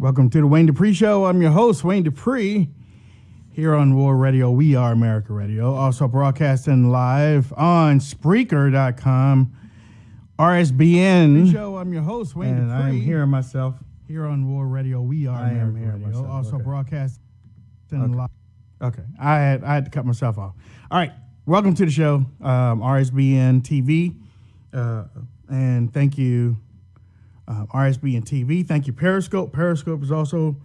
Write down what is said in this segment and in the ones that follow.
Welcome to the Wayne Dupree Show. I'm your host, Wayne Dupree, here on War Radio. We are America Radio. Also broadcasting live on Spreaker.com, RSBN. Show. I'm your host, Wayne Dupree. I'm hearing myself. Here on War Radio. We are America Radio. Myself. Also broadcasting live. Okay. I had to cut myself off. All right. Welcome to the show, RSBN TV. And thank you, RSBN TV. Thank you, Periscope. Periscope is also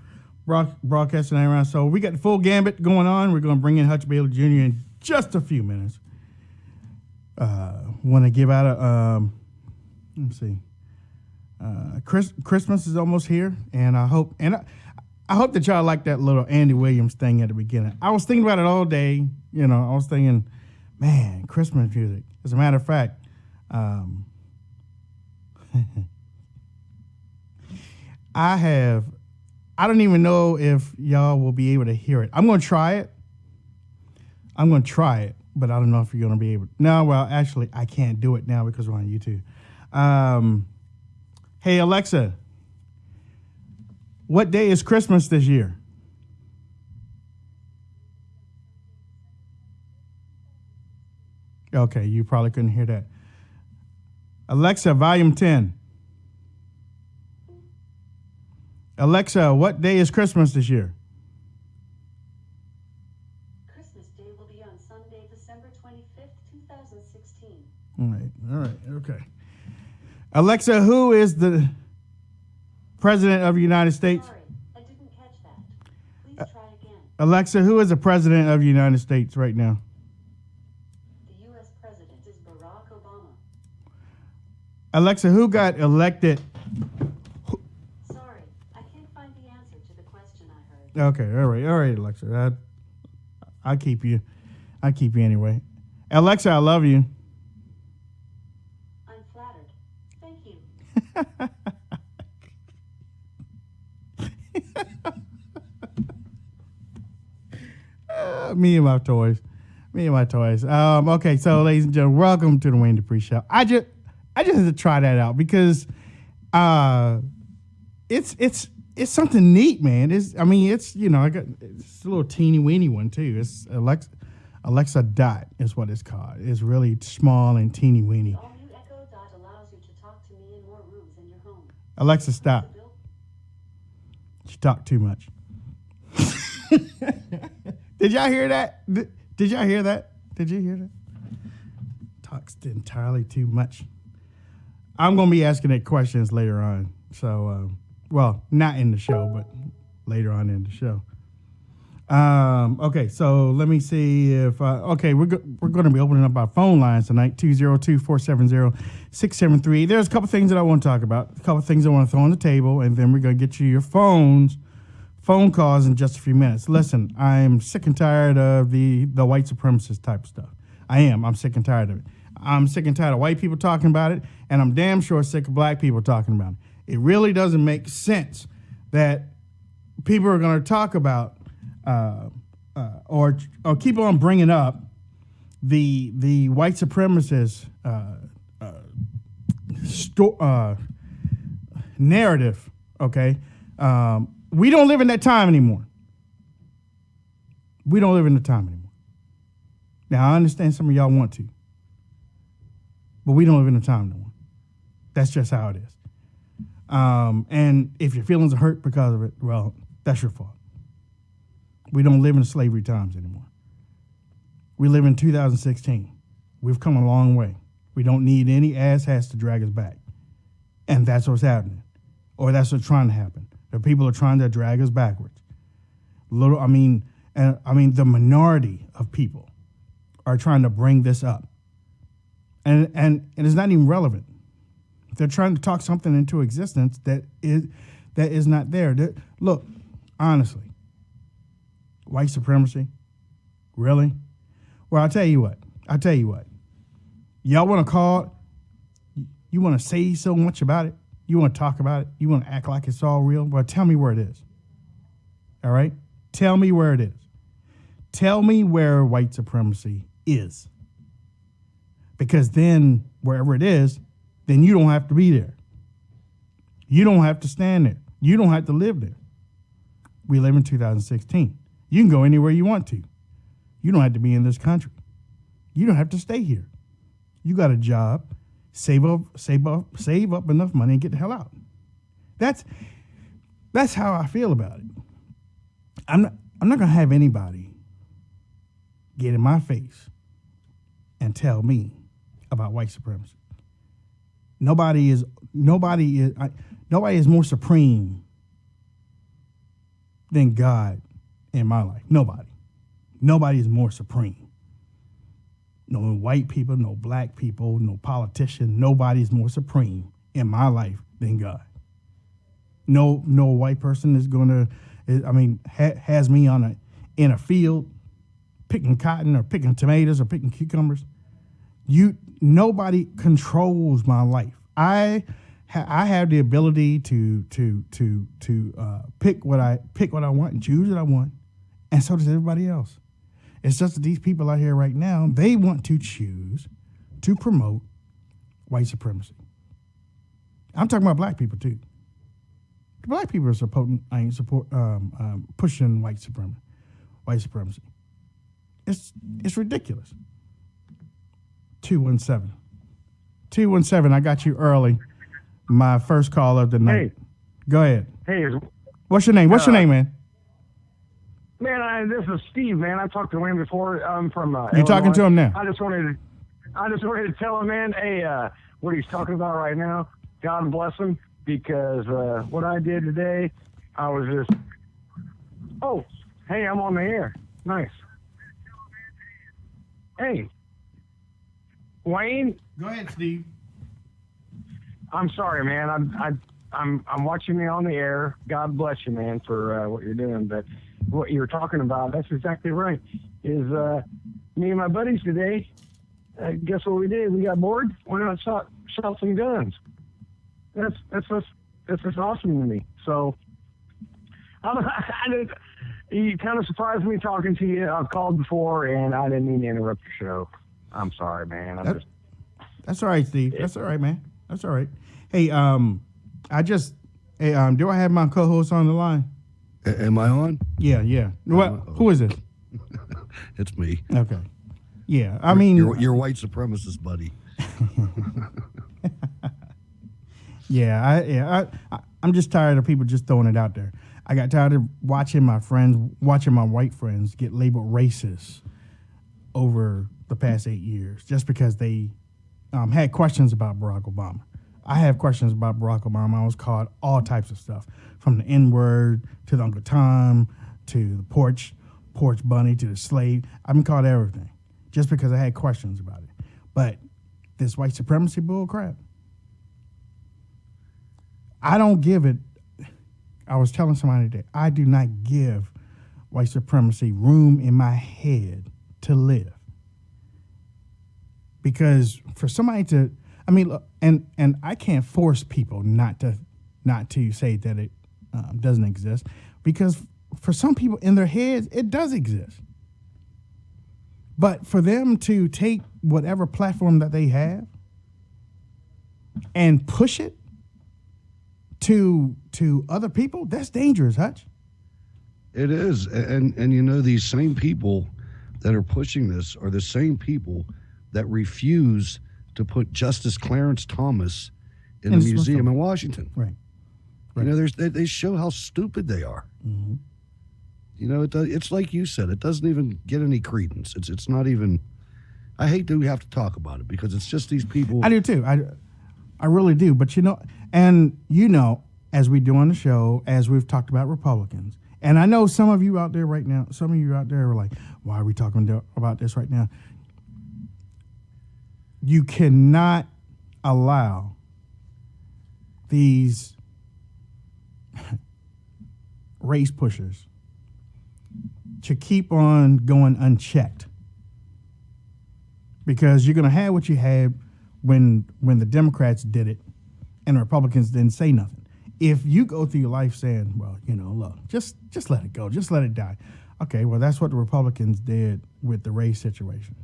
broadcasting around. So we got the full gambit going on. We're going to bring in Hutch Bailey Jr. in just a few minutes. Want to give out a, let's see. Christmas is almost here, and I hope that y'all like that little Andy Williams thing at the beginning. I was thinking about it all day. You know, I was thinking, man, Christmas music. As a matter of fact, I don't even know if y'all will be able to hear it. I'm going to try it, but I don't know if you're going to be able to. No, well, actually, I can't do it now because we're on YouTube. Hey, Alexa, what day is Christmas this year? Okay, you probably couldn't hear that. Alexa, volume 10. Alexa, what day is Christmas this year? Christmas Day will be on Sunday, December 25th, 2016. All right, okay. Alexa, who is the President of the United States? Sorry, I didn't catch that. Please try again. Alexa, who is the President of the United States right now? The U.S. President is Barack Obama. Alexa, who got elected? Sorry, I can't find the answer to the question I heard. Okay, all right, Alexa. I'll keep you anyway. Alexa, I love you. I'm flattered. Thank you. Me and my toys. Okay, so ladies and gentlemen, welcome to the Wayne Dupree Show. I just had to try that out because it's something neat, man. It's a little teeny weeny one too. It's Alexa Dot is what it's called. It's really small and teeny weeny. The all-new Echo Dot allows you to talk to me in more rooms in your home. Alexa, stop. You talk too much. Did y'all hear that? Did y'all hear that? Did you hear that? Talks entirely too much. I'm going to be asking it questions later on. So, well, not in the show, but later on in the show. Okay, so let me see if, we're going to be opening up our phone lines tonight, 202-470-6738. There's a couple things that I want to talk about, a couple things I want to throw on the table, and then we're going to get you your phone calls in just a few minutes. Listen, I'm sick and tired of the white supremacist type of stuff. I'm sick and tired of it. I'm sick and tired of white people talking about it, and I'm damn sure sick of black people talking about it. It really doesn't make sense that people are going to talk about or keep on bringing up the white supremacist narrative. Okay, we don't live in that time anymore. Now, I understand some of y'all want to, but we don't live in the time anymore. That's just how it is. And if your feelings are hurt because of it, well, that's your fault. We don't live in slavery times anymore. We live in 2016. We've come a long way. We don't need any asshats to drag us back. And that's what's happening. Or that's what's trying to happen. The people are trying to drag us backwards. The minority of people are trying to bring this up. And it's not even relevant. They're trying to talk something into existence that is not there. Look, honestly, white supremacy, really? Well, I'll tell you what. Y'all want to call, you want to say so much about it? You want to talk about it? You want to act like it's all real? Well, tell me where it is. All right? Tell me where it is. Tell me where white supremacy is. Because then, wherever it is, then you don't have to be there. You don't have to stand there. You don't have to live there. We live in 2016. You can go anywhere you want to. You don't have to be in this country. You don't have to stay here. You got a job, save up enough money and get the hell out. That's how I feel about it. I'm not gonna have anybody get in my face and tell me about white supremacy. Nobody is more supreme than God in my life. Nobody is more supreme. No white people, no black people, no politician. Nobody is more supreme in my life than God. No white person is gonna. Has me in a field picking cotton or picking tomatoes or picking cucumbers. Nobody controls my life. I have the ability to pick what I want and choose what I want, and so does everybody else. It's just that these people out here right now, they want to choose to promote white supremacy. I'm talking about black people too. The black people are pushing white supremacy. It's ridiculous. 217. I got you early. My first call of the night. Hey. Go ahead. Hey, What's your name? What's your name, man? man, this is Steve, man. I talked to him before. I'm from You talking to him now? I just wanted to tell him, man, hey, what he's talking about right now, God bless him, because what I did today, I was just, oh, hey, I'm on the air. Nice. Hey, Wayne. Go ahead, Steve. I'm sorry, man. I'm watching you on the air. God bless you, man, for what you're doing. But what you were talking about, that's exactly right. Is me and my buddies today, guess what we did? We got bored. Went out and shot some guns. That's just awesome to me. So you kind of surprised me talking to you. I've called before, and I didn't mean to interrupt your show. I'm sorry, man. That's all right, Steve. That's all right, man. That's all right. Hey, do I have my co-host on the line? Am I on? Yeah. Who is it? It's me. Okay. Yeah, I mean... You're white supremacist, buddy. I'm just tired of people just throwing it out there. I got tired of watching my white friends get labeled racist over the past 8 years just because they had questions about Barack Obama. I have questions about Barack Obama. I was called all types of stuff, from the N-word to the Uncle Tom to the porch bunny to the slave. I've been called everything just because I had questions about it. But this white supremacy bull crap, I don't give it. I was telling somebody today, I do not give white supremacy room in my head to live. Because for somebody to, look, and I can't force people not to say that it doesn't exist, because for some people in their heads it does exist. But for them to take whatever platform that they have and push it to other people, that's dangerous, Hutch. It is, and you know, these same people that are pushing this are the same people that refuse to put Justice Clarence Thomas in a museum in Washington. Right. You know, they show how stupid they are. Mm-hmm. You know, it's like you said, it doesn't even get any credence. It's not even. I hate that we have to talk about it because it's just these people. I do too. I really do. But as we do on the show, as we've talked about Republicans, and I know some of you out there right now, some of you out there are like, why are we talking about this right now? You cannot allow these race pushers to keep on going unchecked, because you're going to have what you had when the Democrats did it and the Republicans didn't say nothing. If you go through your life saying, well, look, just let it go, just let it die. Okay, well, that's what the Republicans did with the race situation.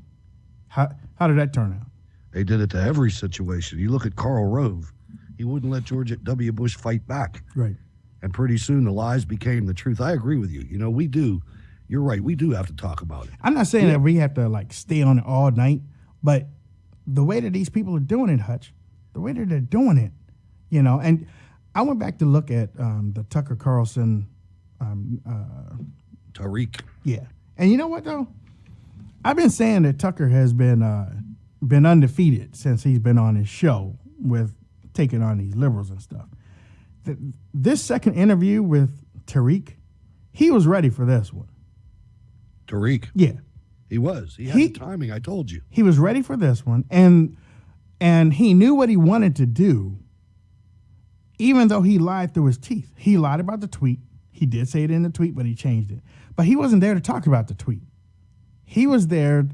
How did that turn out? They did it to every situation. You look at Karl Rove. He wouldn't let George W. Bush fight back. Right. And pretty soon the lies became the truth. I agree with you. You know, we do. You're right. We do have to talk about it. I'm not saying that we have to like stay on it all night, but the way that these people are doing it, Hutch, the way that they're doing it, you know, and I went back to look at the Tucker Carlson. Tariq. Yeah. And you know what, though? I've been saying that Tucker has been undefeated since he's been on his show with taking on these liberals and stuff. This second interview with Tariq, he was ready for this one. Tariq. Yeah. He was. He had the timing, I told you. He was ready for this one, and he knew what he wanted to do, even though he lied through his teeth. He lied about the tweet. He did say it in the tweet, but he changed it. But he wasn't there to talk about the tweet. He was there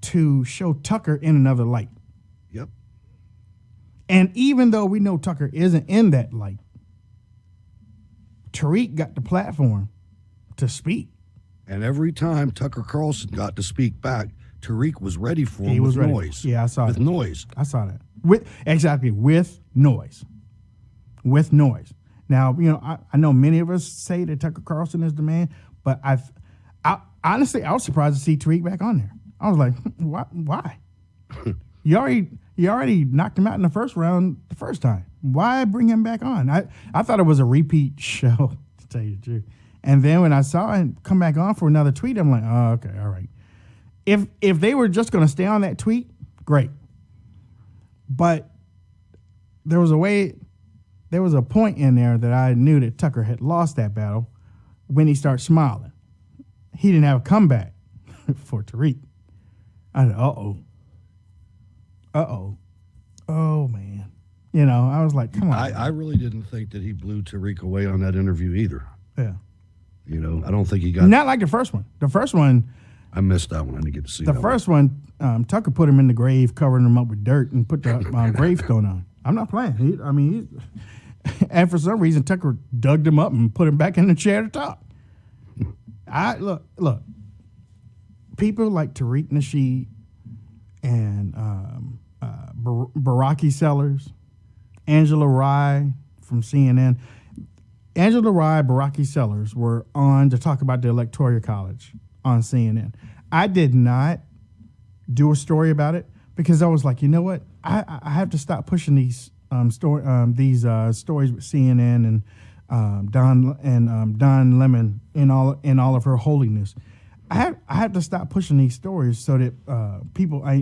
to show Tucker in another light. Yep. And even though we know Tucker isn't in that light, Tariq got the platform to speak. And every time Tucker Carlson got to speak back, Tariq was ready for him He was with ready. noise. Yeah, I saw with that. noise. I saw that. With noise. With noise. Now, you know, I know many of us say that Tucker Carlson is the man, but I honestly, I was surprised to see Tariq back on there. I was like, why? You already knocked him out in the first round the first time. Why bring him back on? I thought it was a repeat show, to tell you the truth. And then when I saw him come back on for another tweet, I'm like, oh, okay, all right. If they were just going to stay on that tweet, great. But there was a point in there that I knew that Tucker had lost that battle when he started smiling. He didn't have a comeback for Tariq. I said, oh man. You know, I was like, come on. I really didn't think that he blew Tariq away on that interview either. Yeah. You know, I don't think he got. Not like the first one. The first one. I missed that one. I didn't get to see the that first one. Tucker put him in the grave, covering him up with dirt, and put the gravestone on. I'm not playing. And for some reason, Tucker dug him up and put him back in the chair to talk. Look. People like Tariq Nasheed and Baraki Sellers, Angela Rye from CNN. Angela Rye, Baraki Sellers were on to talk about the Electoral College on CNN. I did not do a story about it because I was like, you know what? I have to stop pushing these stories with CNN and Don Lemon in all of her holiness. I have to stop pushing these stories so that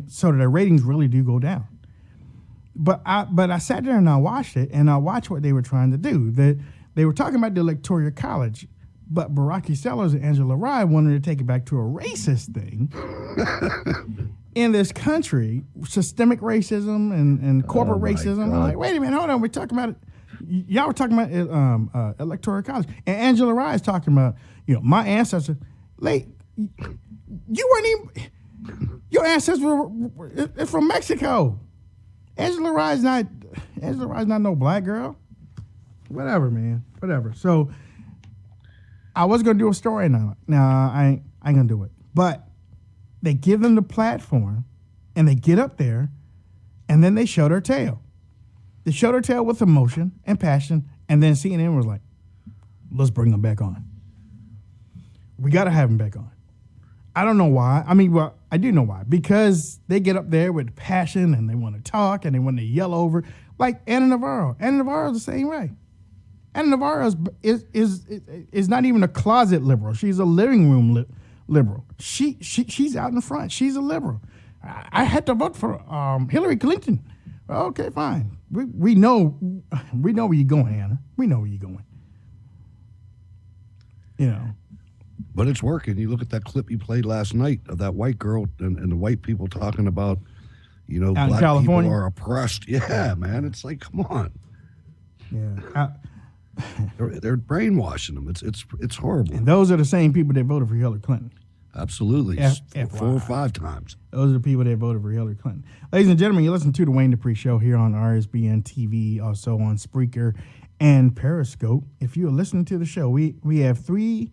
so that their ratings really do go down. But I sat there and I watched it and I watched what they were trying to do. They were talking about the Electoral College, but Baraki Sellers and Angela Rye wanted to take it back to a racist thing in this country, systemic racism and corporate racism. I'm like, wait a minute, hold on, we're talking about it. Y'all were talking about Electoral College, and Angela Rye is talking about, my ancestors. You weren't even. Your ancestors were from Mexico. Angela Rye's not no black girl. Whatever, man. Whatever. So I was gonna do a story now. I ain't gonna do it. But they give them the platform, and they get up there, and then they show their tail. They showed their tail with emotion and passion, and then CNN was like, "Let's bring them back on. We gotta have them back on." I don't know why. I mean, well, I do know why. Because they get up there with passion and they want to talk and they want to yell over. Like Anna Navarro. Anna Navarro is the same way. Anna Navarro is not even a closet liberal. She's a living room liberal. She's out in front. She's a liberal. I had to vote for Hillary Clinton. Okay, fine. We know where you're going, Anna. We know where you're going. But it's working. You look at that clip you played last night of that white girl and the white people talking about, black people are oppressed. Yeah, man. It's like, come on. Yeah. They're brainwashing them. It's horrible. And those are the same people that voted for Hillary Clinton. Absolutely. 4 or 5 times. Those are the people that voted for Hillary Clinton. Ladies and gentlemen, you listen to the Wayne Dupree Show here on RSBN TV, also on Spreaker and Periscope. If you are listening to the show, we have 3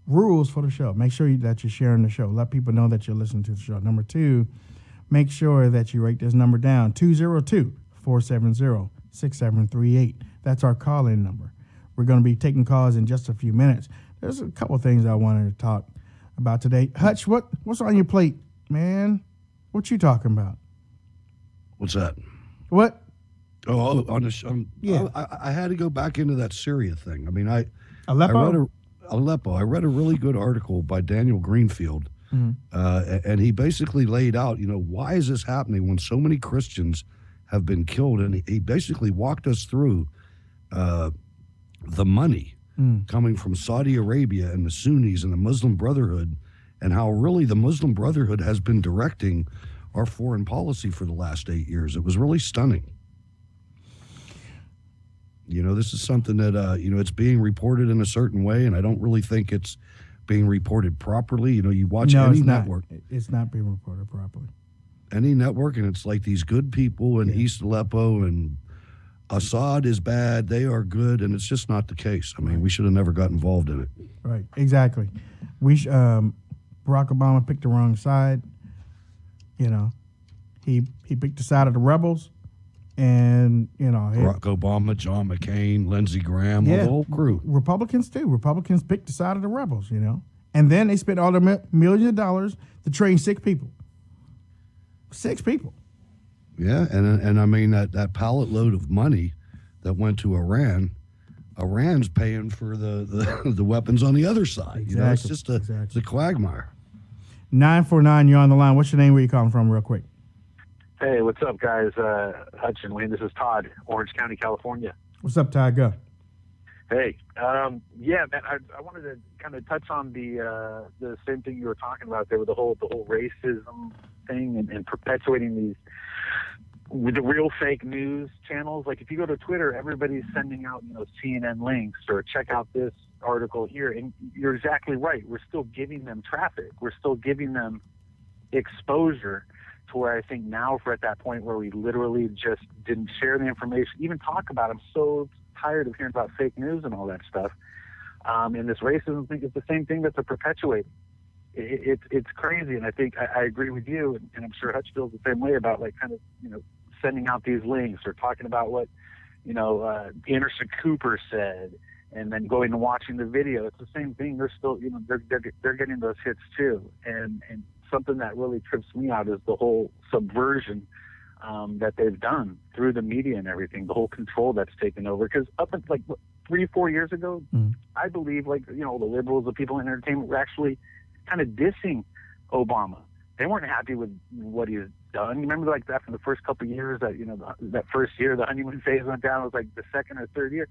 rules for the show. Make sure that you're sharing the show. Let people know that you're listening to the show. Number 2, make sure that you write this number down, 202-470-6738. That's our call-in number. We're going to be taking calls in just a few minutes. There's a couple of things I wanted to talk about today. Hutch, what's on your plate, man? What you talking about? What's that? What? Oh, Yeah. I had to go back into that Syria thing. I mean, Aleppo? Aleppo. I read a really good article by Daniel Greenfield, and he basically laid out, why is this happening when so many Christians have been killed? And he basically walked us through the money coming from Saudi Arabia and the Sunnis and the Muslim Brotherhood, and how really the Muslim Brotherhood has been directing our foreign policy for the last 8 years. It was really stunning. This is something that, it's being reported in a certain way, and I don't really think it's being reported properly. You watch any network. It's not being reported properly. Any network, and it's like these good people in East Aleppo, and Assad is bad, they are good, and it's just not the case. I mean, we should have never got involved in it. Right, exactly. Barack Obama picked the wrong side. He picked the side of the rebels. And, Barack Obama, John McCain, Lindsey Graham, the whole crew. Republicans, too. Republicans picked the side of the rebels, And then they spent all their millions of dollars to train 6 people. 6 people. Yeah, and I mean, that pallet load of money that went to Iran's paying for the weapons on the other side. Exactly. It's just it's a quagmire. 949, you're on the line. What's your name? Where you calling from real quick? Hey, what's up, guys? Hutch and Wayne, this is Todd, Orange County, California. What's up, Todd? Go. Hey, yeah, man, I wanted to kind of touch on the same thing you were talking about there with the whole racism thing and perpetuating these with the real fake news channels. Like if you go to Twitter, everybody's sending out CNN links or check out this article here, and you're exactly right. We're still giving them traffic. We're still giving them exposure. To where I think now we're at that point where we literally just didn't share the information, even talk about it. I'm so tired of hearing about fake news and all that stuff. And this racism thing is the same thing that they're perpetuating. It's crazy, and I think I agree with you, and I'm sure Hutch feels the same way about sending out these links or talking about what Anderson Cooper said, and then going and watching the video. It's the same thing. They're still they're getting those hits too, and something that really trips me out is the whole subversion that they've done through the media and everything, the whole control that's taken over. Because up until 3-4 years ago, I believe the liberals, the people in entertainment were actually kind of dissing Obama. They weren't happy with what he has done. You remember after the first couple of years that first year, the honeymoon phase went down. It was the second or third year.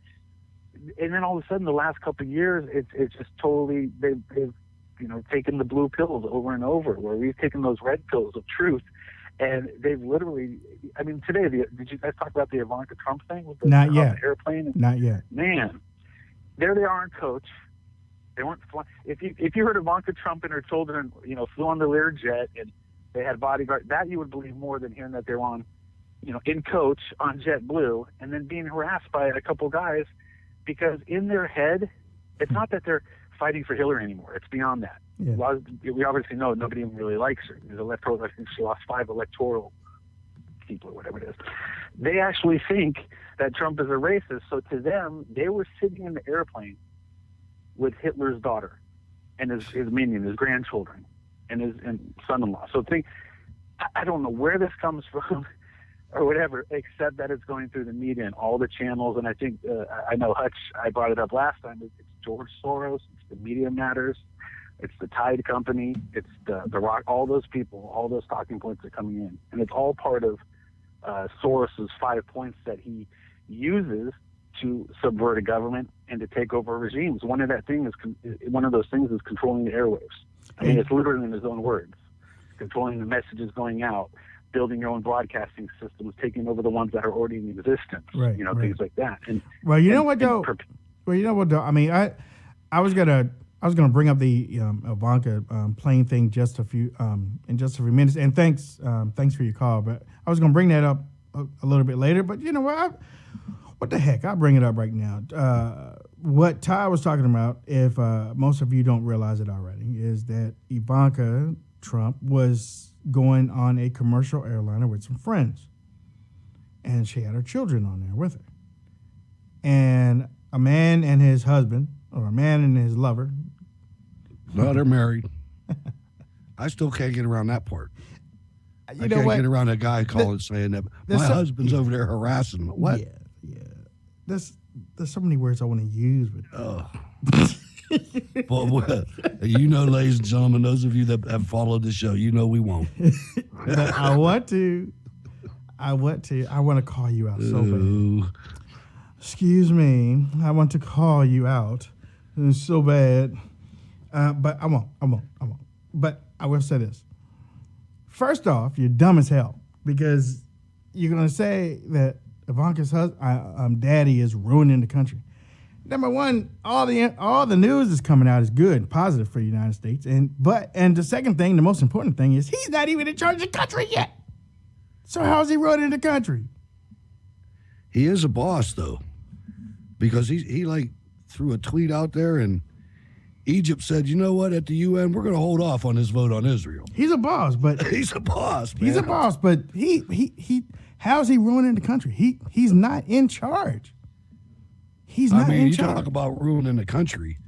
And then all of a sudden the last couple of years, it's just totally, they've taken the blue pills over and over, where we've taken those red pills of truth, and they've literally. I mean, today, did you guys talk about the Ivanka Trump thing with the Not yet. Airplane? Not yet. Man, there they are in coach. They weren't flying. If you heard Ivanka Trump and her children, flew on the Learjet and they had bodyguards, that you would believe more than hearing that they were on, in coach on JetBlue and then being harassed by a couple guys, because in their head, it's not that they're fighting for Hillary anymore. It's beyond that. Yeah. Well, we obviously know nobody even really likes her. I think she lost 5 electoral people or whatever it is. They actually think that Trump is a racist. So to them, they were sitting in the airplane with Hitler's daughter and his minion, his grandchildren, and his son-in-law. So I don't know where this comes from or whatever, except that it's going through the media and all the channels. And I think, I know Hutch, I brought it up last time, it's George Soros, it's the Media Matters, it's the Tide Company, it's the Rock, all those people, all those talking points are coming in. And it's all part of Soros's 5 points that he uses to subvert a government and to take over regimes. One of those things is controlling the airwaves. I mean, it's literally in his own words, controlling the messages going out, building your own broadcasting systems, taking over the ones that are already in existence, right, things like that. And you know what though? I mean, I was gonna bring up the Ivanka plane thing in just a few minutes. And thanks for your call. But I was gonna bring that up a little bit later. But you know what? What the heck? I'll bring it up right now. What Ty was talking about, if most of you don't realize it already, is that Ivanka Trump was going on a commercial airliner with some friends. And she had her children on there with her. And a man and his husband, or a man and his lover. No, they're married. I still can't get around that part. I You know can't what? get around a guy saying that my husband's over there harassing me. What? Yeah. There's so many words I want to use, but Well, you know, ladies and gentlemen, those of you that have followed the show, you know we won't. but I want to call you out so bad. Excuse me. I want to call you out. It's so bad. But I won't. But I will say this. First off, you're dumb as hell because you're going to say that Ivanka's daddy is ruining the country. Number one, all the news is coming out is good, positive for the United States. And the second thing, the most important thing is he's not even in charge of the country yet. So how is he running the country? He is a boss, though, because he like threw a tweet out there, and Egypt said, you know what, at the UN, we're going to hold off on this vote on Israel. He's a boss, but he's a boss, man. He's a boss, but he how's he ruining the country? He's not in charge. He's not in charge. You talk about ruining the country.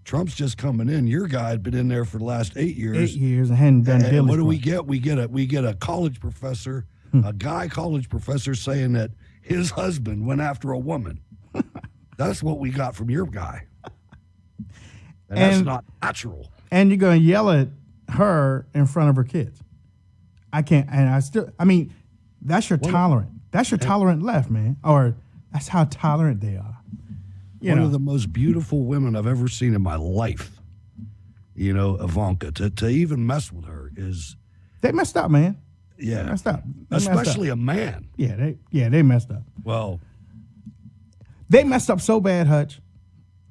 Trump's just coming in. Your guy had been in there for the last 8 years. 8 years and hadn't done diligence. And what do we get? We get a college professor, a guy college professor saying that his husband went after a woman. That's what we got from your guy. And that's not natural. And you're going to yell at her in front of her kids. I can't. And that's your tolerant. That's your tolerant left, man. Or that's how tolerant they are. One of the most beautiful women I've ever seen in my life. You know, Ivanka. To even mess with her is. They messed up, man. Yeah. They messed up. Especially a man. Yeah, they messed up. Well. They messed up so bad, Hutch.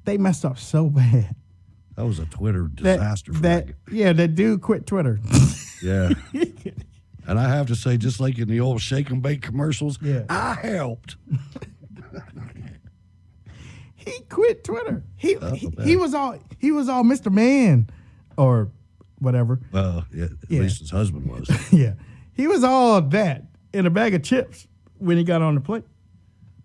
They messed up so bad. That was a Twitter disaster. That dude quit Twitter. Yeah. And I have to say, just like in the old shake and bake commercials, I helped. He quit Twitter. He was all Mr. Man or whatever. Well, at least his husband was. Yeah. He was all that in a bag of chips when he got on the plane.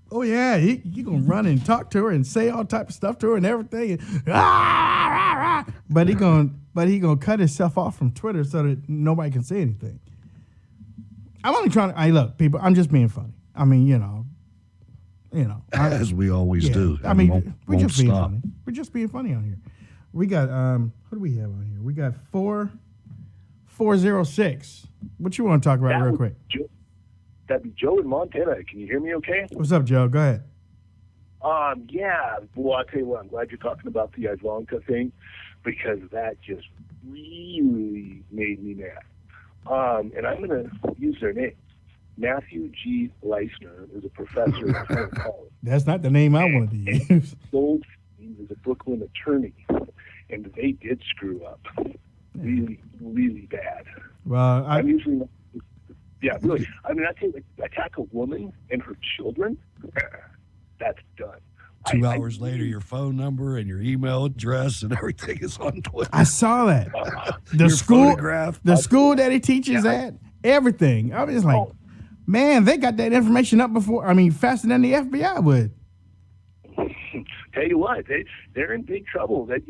Oh yeah, he gonna run and talk to her and say all type of stuff to her and everything. But he gonna cut himself off from Twitter so that nobody can say anything. I'm only trying to. Look, people. I'm just being funny. I mean, you know. As we always do. I mean, we're just being funny. We're just being funny on here. We got what do we have on here? We got 406. What you want to talk about real quick? That'd be Joe in Montana. Can you hear me okay? What's up, Joe? Go ahead. Yeah. Well, I'll tell you what, I'm glad you're talking about the Ivanka thing because that just really made me mad. And I'm going to use their name. Matthew G. Leisner is a professor at college. That's not the name I wanted to use. Goldstein is a Brooklyn attorney, and they did screw up really, really bad. Well, I'm usually not. Yeah, really. I mean, I think like, attack a woman and her children, that's done. 2 hours later, your phone number and your email address and everything is on Twitter. I saw that. The school that he teaches at, everything. I was like, man, they got that information up before. I mean, faster than the FBI would. Tell you what, they're in big trouble. That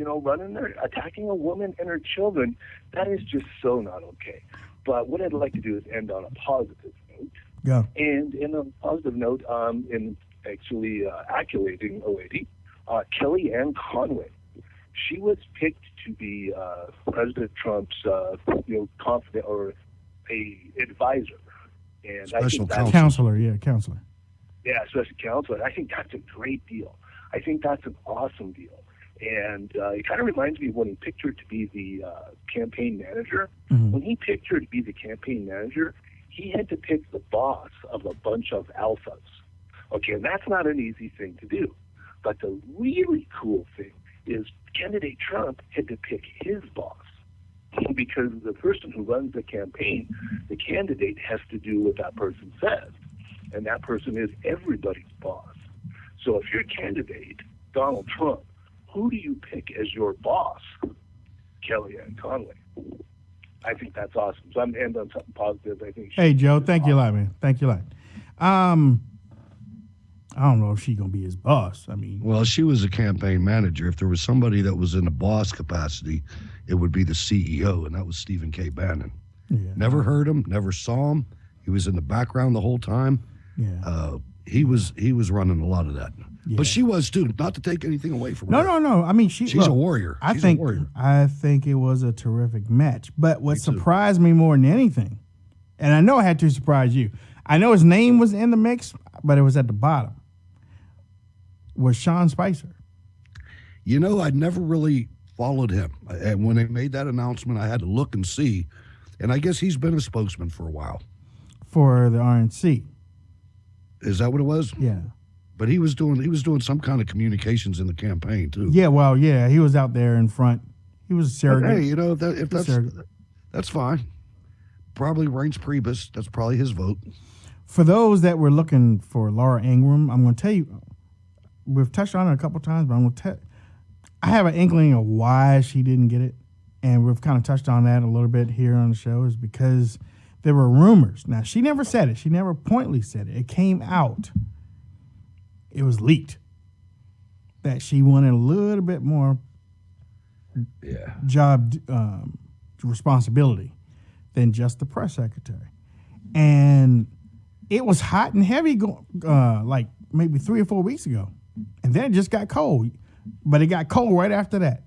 attacking a woman and her children, that is just so not okay. But what I'd like to do is end on a positive note. Yeah. And in a positive note, in actually accolading a lady, Kellyanne Conway. She was picked to be President Trump's, confidant or a advisor. And special counselor. Yeah, special counselor. I think that's a great deal. I think that's an awesome deal. And it kind of reminds me of when he picked her to be the campaign manager. Mm-hmm. When he picked her to be the campaign manager, he had to pick the boss of a bunch of alphas. Okay, and that's not an easy thing to do. But the really cool thing is candidate Trump had to pick his boss. Because the person who runs the campaign, the candidate has to do what that person says. And that person is everybody's boss. So if your candidate, Donald Trump, who do you pick as your boss? Kellyanne Conway. I think that's awesome. So I'm going to end on something positive. I think. Hey, Joe, thank you a lot, man. Thank you a lot. I don't know if she's gonna be his boss. I mean, Well, she was a campaign manager. If there was somebody that was in a boss capacity, it would be the CEO, and that was Stephen K. Bannon. yeah, Never heard him, never saw him. He was in the background the whole time. yeah. He was running a lot of that. Yeah. But she was too. Not to take anything away from her. No. I mean, She's look, a warrior. I She's think a warrior. I think it was a terrific match. But what Me too. surprised me more than anything, and I know it had to surprise you. I know his name was in the mix, but it was at the bottom. Was Sean Spicer? You know, I'd never really followed him. And when they made that announcement, I had to look and see. And I guess he's been a spokesman for a while. For the RNC. Is that what it was? Yeah. But he was doing some kind of communications in the campaign too. Yeah, well, yeah, he was out there in front. He was a But surrogate. hey, you know, if that's Surrogate. that's fine. Probably Reince Priebus. That's probably his vote. For those that were looking for Laura Ingraham, I'm going to tell you, we've touched on it a couple times, but I'm going to tell. I have an inkling of why she didn't get it, and we've kind of touched on that a little bit here on the show. Is because there were rumors. Now she never said it. She never pointedly said it. It came out. It was leaked that she wanted a little bit more job responsibility than just the press secretary, and it was hot and heavy like maybe 3 or 4 weeks ago, and then it just got cold. But it got cold right after that.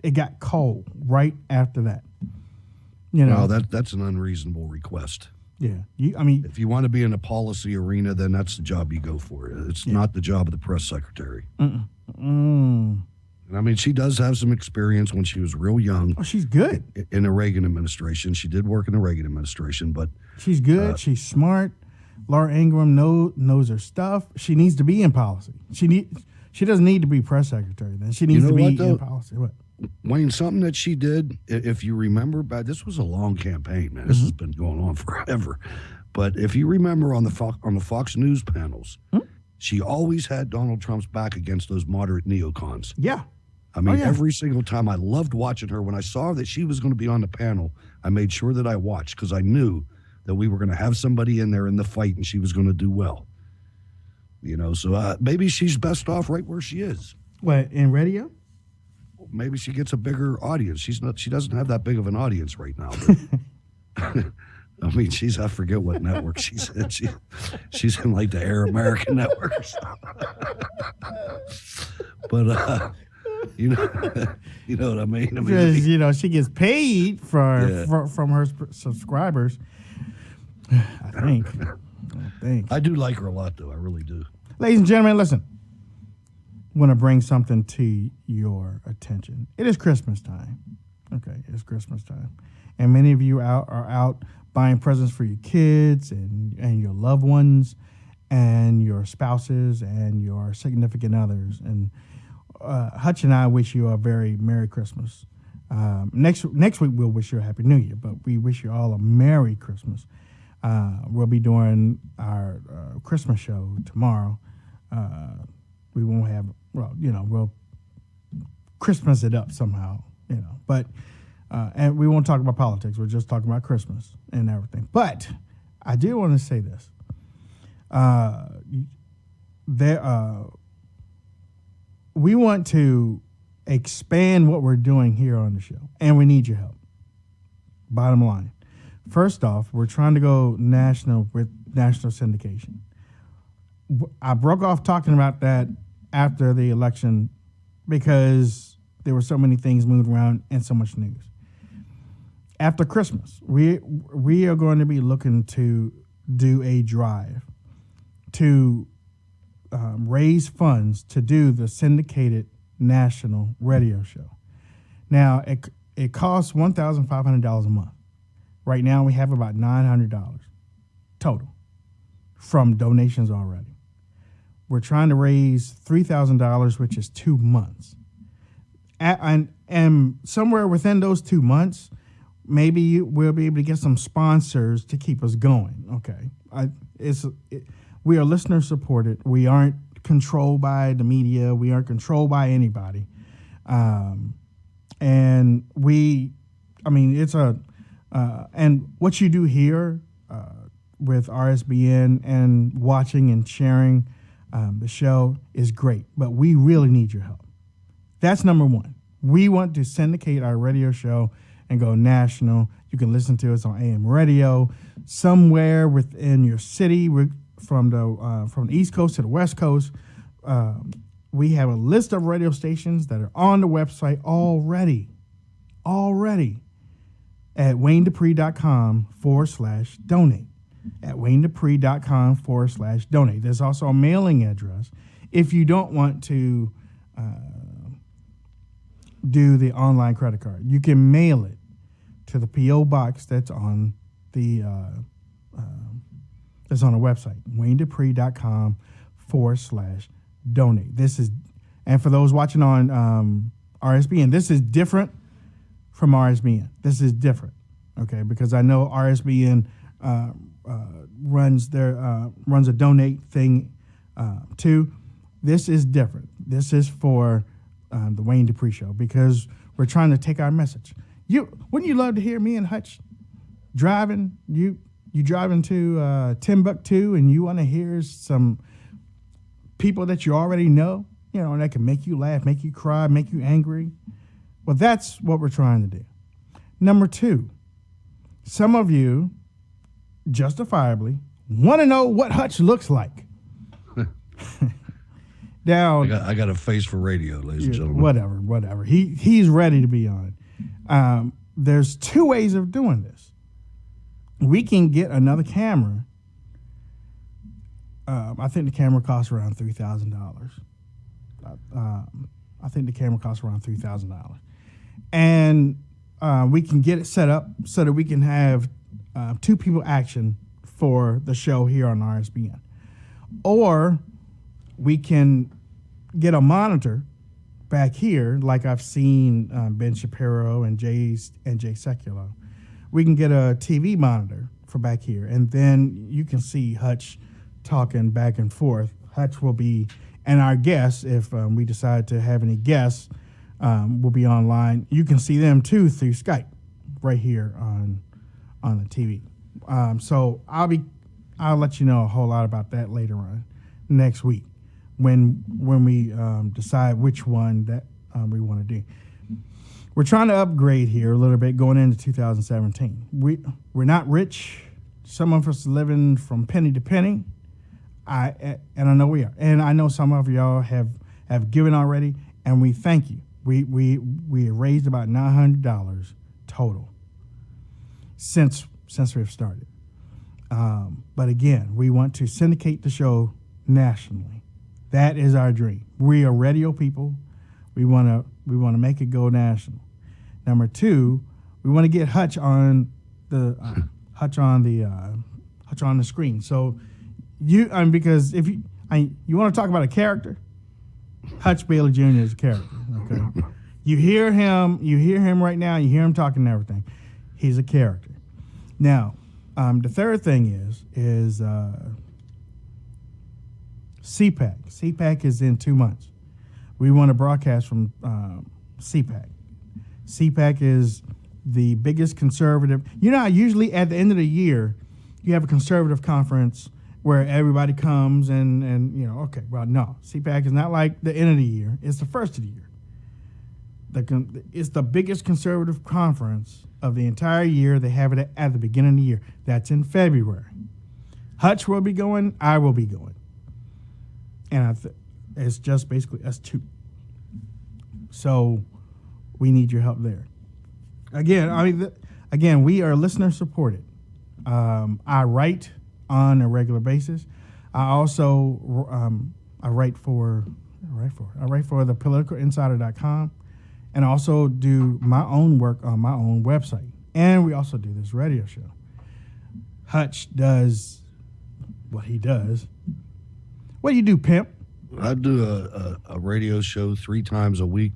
You know, No, that's an unreasonable request. yeah. I mean, If you want to be in a policy arena, then that's the job you go for. It's not the job of the press secretary. And I mean, she does have some experience when she was real young oh, she's good. in the Reagan administration. She did work in the Reagan administration, but She's good. She's smart. Laura Ingraham knows her stuff. She needs to be in policy. She doesn't need to be press secretary. Then she needs know to be what, though? in policy. What? Wayne, something that she did, if you remember, this was a long campaign, man. This has been going on forever. But if you remember on the Fox News panels, she always had Donald Trump's back against those moderate neocons. Yeah. I mean, yeah. every single time I loved watching her. When I saw that she was going to be on the panel, I made sure that I watched because I knew that we were going to have somebody in there in the fight and she was going to do well. You know, so maybe she's best off right where she is. What, in radio? Maybe she gets a bigger audience. She doesn't have that big of an audience right now. But I mean, I forget what network she's in. She's in like the Air American network or something. But you know what I mean? Because, you know, she gets paid from her subscribers. I think. I do like her a lot, though. I really do. Ladies and gentlemen, listen. I want to bring something to your attention. It is Christmas time. Okay, it's Christmas time. And many of you are out buying presents for your kids and your loved ones and your spouses and your significant others. And Hutch and I wish you a very Merry Christmas. Next week, we'll wish you a Happy New Year, but we wish you all a Merry Christmas. We'll be doing our Christmas show tomorrow. We won't have, we'll Christmas it up somehow, but, and we won't talk about politics. We're just talking about Christmas and everything. But I do want to say this. We want to expand what we're doing here on the show, and we need your help. Bottom line. First off, we're trying to go national with national syndication. I broke off talking about that after the election because there were so many things moved around and so much news. After Christmas, we are going to be looking to do a drive to raise funds to do the syndicated national radio show. Now, it costs $1,500 a month. Right now, we have about $900 total from donations already. We're trying to raise $3,000, which is 2 months. And somewhere within those 2 months, maybe we'll be able to get some sponsors to keep us going. Okay, we are listener supported. We aren't controlled by the media. We aren't controlled by anybody. And and what you do here with RSBN and watching and sharing The show is great, but we really need your help. That's number one. We want to syndicate our radio show and go national. You can listen to us on AM radio somewhere within your city. We're from the East Coast to the West Coast. We have a list of radio stations that are on the website already at WayneDupree.com/donate. At WayneDupree.com/donate. There's also a mailing address if you don't want to do the online credit card. You can mail it to the P.O. box that's on the website, WayneDupree.com/donate. This is, and for those watching on RSBN, this is different from RSBN. This is different, okay? Because I know RSBN runs a donate thing too. This is different. This is for the Wayne Dupree Show, because we're trying to take our message. Wouldn't you love to hear me and Hutch driving? You driving to Timbuktu and you want to hear some people that you already know, that can make you laugh, make you cry, make you angry. Well, that's what we're trying to do. Number two, some of you justifiably want to know what Hutch looks like. Now, I got a face for radio, ladies and gentlemen. Whatever. He's ready to be on. There's two ways of doing this. We can get another camera. I think the camera costs around $3,000. And we can get it set up so that we can have two people action for the show here on RSBN. Or we can get a monitor back here, like I've seen Ben Shapiro and Jay Sekulow. We can get a TV monitor for back here, and then you can see Hutch talking back and forth. Hutch will be, and our guests, if we decide to have any guests, will be online. You can see them too through Skype, right here on the TV. So I'll let you know a whole lot about that later on next week when we decide which one that we want to do. We're trying to upgrade here a little bit going into 2017. We're not rich. Some of us living from penny to penny. And I know we are. And I know some of y'all have given already, and we thank you. We raised about $900 total since we've started. But again, we want to syndicate the show nationally. That is our dream. We are radio people. We want to make it go national. Number two, we want to get Hutch on the screen. So because if you want to talk about a character, Hutch Bailey Jr. is a character. Okay, you hear him right now. You hear him talking and everything. He's a character. Now, the third thing is CPAC. CPAC is in 2 months. We want to broadcast from CPAC. CPAC is the biggest conservative. Usually at the end of the year, you have a conservative conference where everybody comes and okay, well, no. CPAC is not like the end of the year. It's the first of the year. It's the biggest conservative conference of the entire year. They have it at the beginning of the year. That's in February. Hutch will be going. I will be going. And it's just basically us two. So we need your help there. Again, we are listener supported. I write on a regular basis. I also I write for the politicalinsider.com, and also do my own work on my own website. And we also do this radio show. Hutch does what he does. What do you do, pimp? I do a radio show 3 times a week,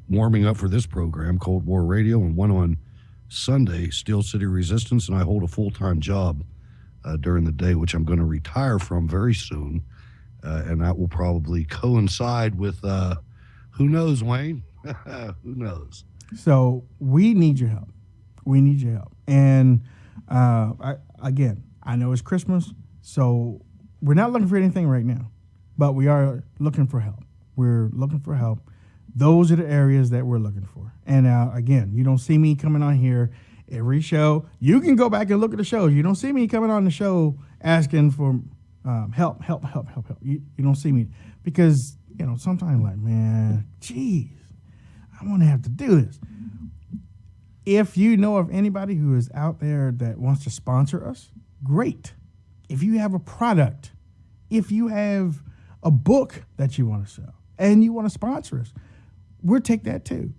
warming up for this program, Cold War Radio, and one on Sunday, Steel City Resistance, and I hold a full-time job during the day, which I'm going to retire from very soon, and that will probably coincide with, who knows, Wayne? Who knows? So we need your help. And I know it's Christmas, so we're not looking for anything right now, but we are looking for help. We're looking for help. Those are the areas that we're looking for. And again, you don't see me coming on here every show. You can go back and look at the shows. You don't see me coming on the show asking for help. You don't see me because, sometimes like, man, geez, I want to have to do this. If you know of anybody who is out there that wants to sponsor us, great. If you have a product, if you have a book that you want to sell and you want to sponsor us, we'll take that too.